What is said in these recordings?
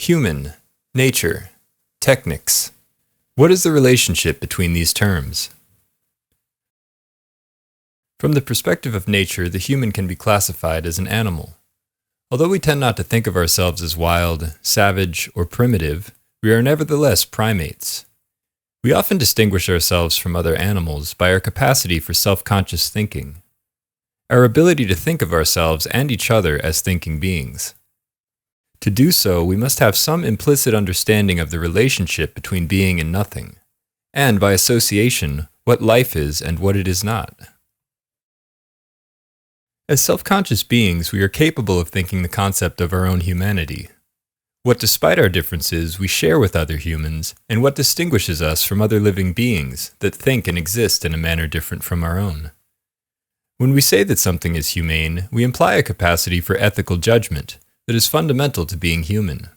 Human, nature, technics. What is the relationship between these terms? From the perspective of nature, the human can be classified as an animal. Although we tend not to think of ourselves as wild, savage, or primitive, we are nevertheless primates. We often distinguish ourselves from other animals by our capacity for self-conscious thinking, our ability to think of ourselves and each other as thinking beings. To do so, we must have some implicit understanding of the relationship between being and nothing, and by association, what life is and what it is not. As self-conscious beings, we are capable of thinking the concept of our own humanity, what despite our differences we share with other humans, and what distinguishes us from other living beings that think and exist in a manner different from our own. When we say that something is humane, we imply a capacity for ethical judgment that is fundamental to being human.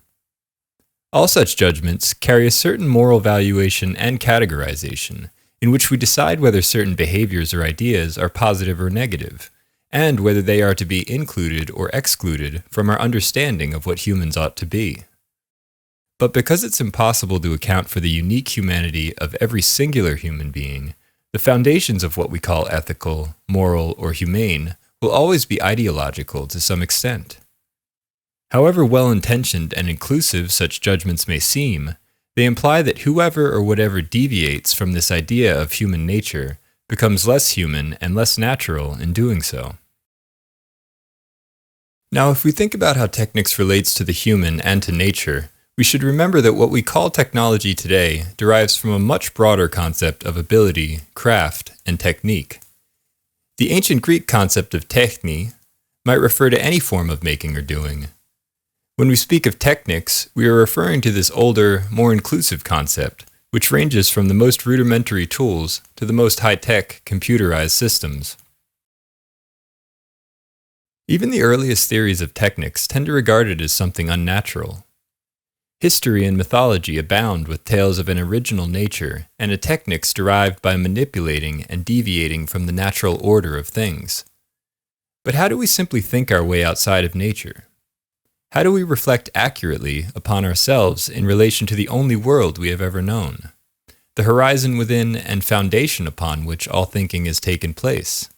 All such judgments carry a certain moral valuation and categorization, in which we decide whether certain behaviors or ideas are positive or negative, and whether they are to be included or excluded from our understanding of what humans ought to be. But because it's impossible to account for the unique humanity of every singular human being, the foundations of what we call ethical, moral, or humane will always be ideological to some extent. However well-intentioned and inclusive such judgments may seem, they imply that whoever or whatever deviates from this idea of human nature becomes less human and less natural in doing so. Now, if we think about how Technics relates to the human and to nature, we should remember that what we call technology today derives from a much broader concept of ability, craft, and technique. The ancient Greek concept of techni might refer to any form of making or doing. When we speak of technics, we are referring to this older, more inclusive concept, which ranges from the most rudimentary tools to the most high-tech, computerized systems. Even the earliest theories of technics tend to regard it as something unnatural. History and mythology abound with tales of an original nature and a technics derived by manipulating and deviating from the natural order of things. But how do we simply think our way outside of nature? How do we reflect accurately upon ourselves in relation to the only world we have ever known, the horizon within and foundation upon which all thinking has taken place?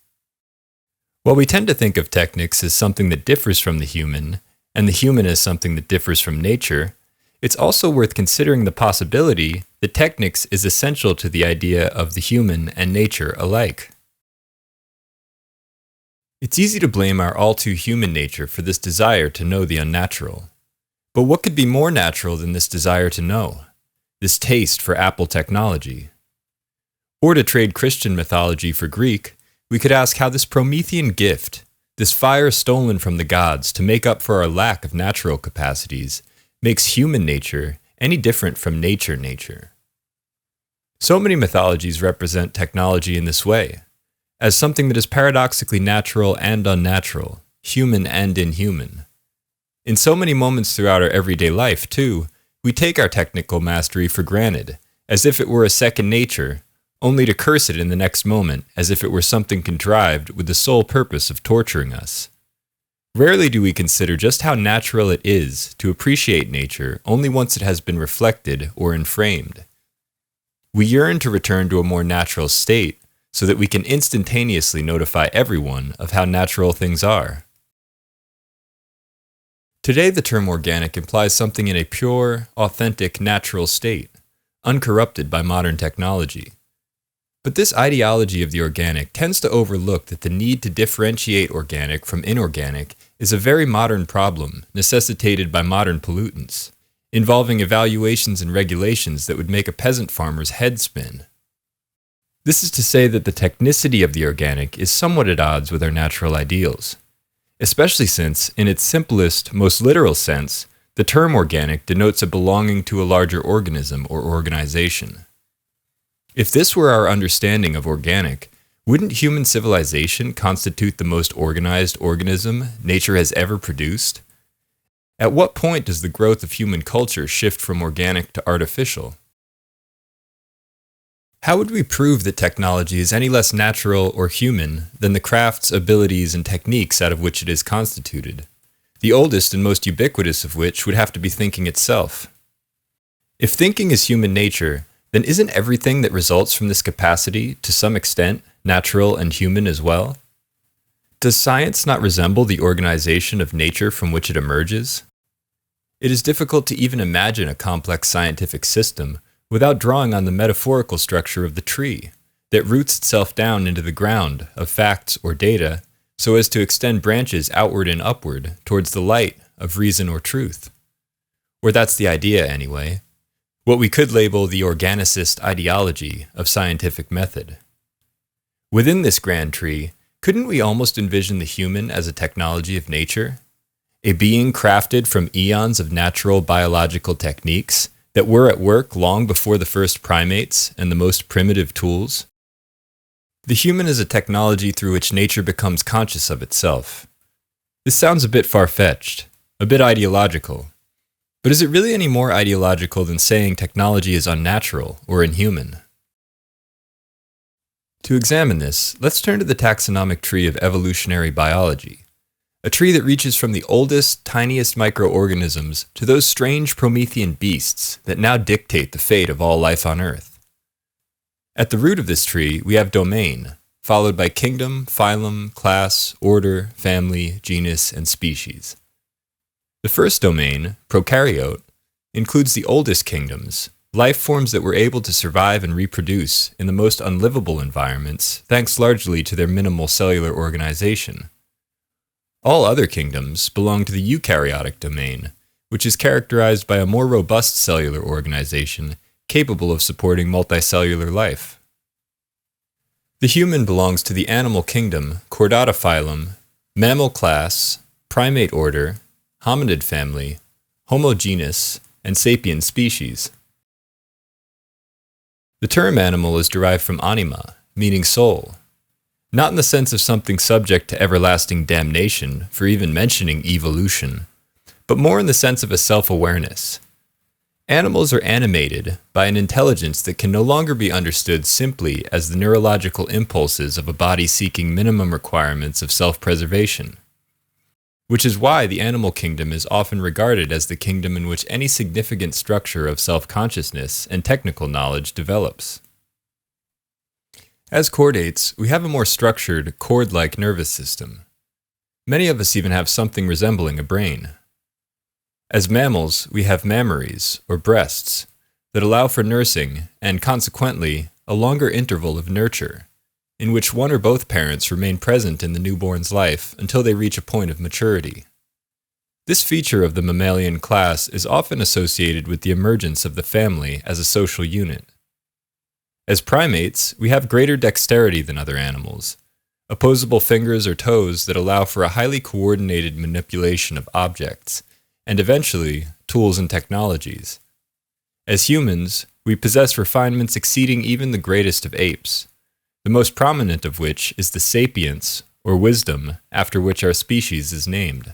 While we tend to think of technics as something that differs from the human, and the human as something that differs from nature, it's also worth considering the possibility that technics is essential to the idea of the human and nature alike. It's easy to blame our all-too-human nature for this desire to know the unnatural. But what could be more natural than this desire to know? This taste for Apple technology? Or to trade Christian mythology for Greek, we could ask how this Promethean gift, this fire stolen from the gods to make up for our lack of natural capacities, makes human nature any different from nature. So many mythologies represent technology in this way, as something that is paradoxically natural and unnatural, human and inhuman. In so many moments throughout our everyday life, too, we take our technical mastery for granted, as if it were a second nature, only to curse it in the next moment as if it were something contrived with the sole purpose of torturing us. Rarely do we consider just how natural it is to appreciate nature only once it has been reflected or inframed. We yearn to return to a more natural state, so that we can instantaneously notify everyone of how natural things are. Today, the term organic implies something in a pure, authentic, natural state, uncorrupted by modern technology. But this ideology of the organic tends to overlook that the need to differentiate organic from inorganic is a very modern problem necessitated by modern pollutants, involving evaluations and regulations that would make a peasant farmer's head spin. This is to say that the technicity of the organic is somewhat at odds with our natural ideals, especially since, in its simplest, most literal sense, the term organic denotes a belonging to a larger organism or organization. If this were our understanding of organic, wouldn't human civilization constitute the most organized organism nature has ever produced? At what point does the growth of human culture shift from organic to artificial? How would we prove that technology is any less natural or human than the crafts, abilities, and techniques out of which it is constituted? the oldest and most ubiquitous of which would have to be thinking itself. If thinking is human nature, then isn't everything that results from this capacity, to some extent, natural and human as well? Does science not resemble the organization of nature from which it emerges? It is difficult to even imagine a complex scientific system without drawing on the metaphorical structure of the tree, that roots itself down into the ground of facts or data so as to extend branches outward and upward towards the light of reason or truth. Or that's the idea anyway, what we could label the organicist ideology of scientific method. Within this grand tree, couldn't we almost envision the human as a technology of nature? A being crafted from eons of natural biological techniques that were at work long before the first primates and the most primitive tools? The human is a technology through which nature becomes conscious of itself. This sounds a bit far-fetched, a bit ideological. But is it really any more ideological than saying technology is unnatural or inhuman? To examine this, let's turn to the taxonomic tree of evolutionary biology, a tree that reaches from the oldest, tiniest microorganisms to those strange Promethean beasts that now dictate the fate of all life on Earth. At the root of this tree, we have domain, followed by kingdom, phylum, class, order, family, genus, and species. The first domain, prokaryote, includes the oldest kingdoms, life forms that were able to survive and reproduce in the most unlivable environments, thanks largely to their minimal cellular organization. All other kingdoms belong to the eukaryotic domain, which is characterized by a more robust cellular organization capable of supporting multicellular life. The human belongs to the animal kingdom, chordata phylum, mammal class, primate order, hominid family, Homo genus, and sapien species. The term animal is derived from anima, meaning soul, not in the sense of something subject to everlasting damnation for even mentioning evolution, but more in the sense of a self-awareness. Animals are animated by an intelligence that can no longer be understood simply as the neurological impulses of a body seeking minimum requirements of self-preservation, which is why the animal kingdom is often regarded as the kingdom in which any significant structure of self-consciousness and technical knowledge develops. As chordates, we have a more structured, cord-like nervous system. Many of us even have something resembling a brain. As mammals, we have mammaries, or breasts, that allow for nursing and, consequently, a longer interval of nurture, in which one or both parents remain present in the newborn's life until they reach a point of maturity. This feature of the mammalian class is often associated with the emergence of the family as a social unit. As primates, we have greater dexterity than other animals, opposable fingers or toes that allow for a highly coordinated manipulation of objects, and eventually, tools and technologies. As humans, we possess refinements exceeding even the greatest of apes, the most prominent of which is the sapience, or wisdom, after which our species is named.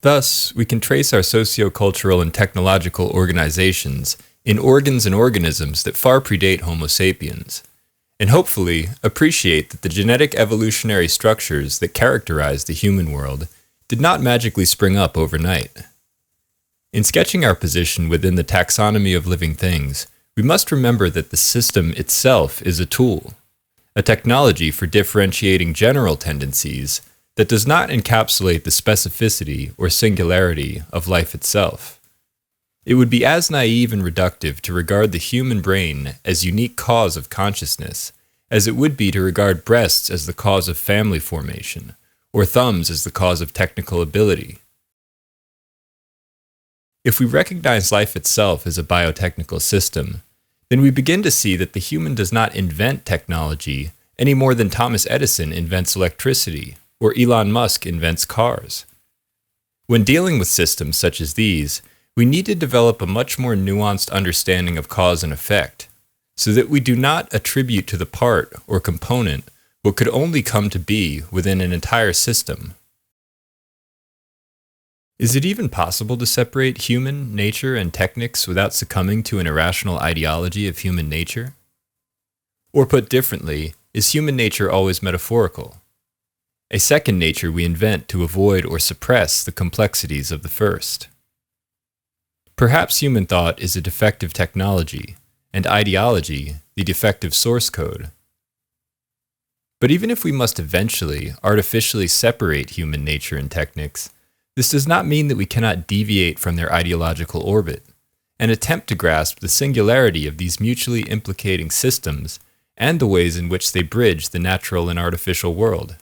Thus, we can trace our socio-cultural and technological organizations in organs and organisms that far predate Homo sapiens, and hopefully appreciate that the genetic evolutionary structures that characterize the human world did not magically spring up overnight. In sketching our position within the taxonomy of living things, we must remember that the system itself is a tool, a technology for differentiating general tendencies that does not encapsulate the specificity or singularity of life itself. It would be as naive and reductive to regard the human brain as unique cause of consciousness as it would be to regard breasts as the cause of family formation, or thumbs as the cause of technical ability. If we recognize life itself as a biotechnical system, then we begin to see that the human does not invent technology any more than Thomas Edison invents electricity or Elon Musk invents cars. When dealing with systems such as these, we need to develop a much more nuanced understanding of cause and effect, so that we do not attribute to the part or component what could only come to be within an entire system. Is it even possible to separate human nature and technics without succumbing to an irrational ideology of human nature? Or put differently, is human nature always metaphorical? a second nature we invent to avoid or suppress the complexities of the first. Perhaps human thought is a defective technology, and ideology the defective source code. But even if we must eventually artificially separate human nature and technics, this does not mean that we cannot deviate from their ideological orbit and attempt to grasp the singularity of these mutually implicating systems and the ways in which they bridge the natural and artificial world.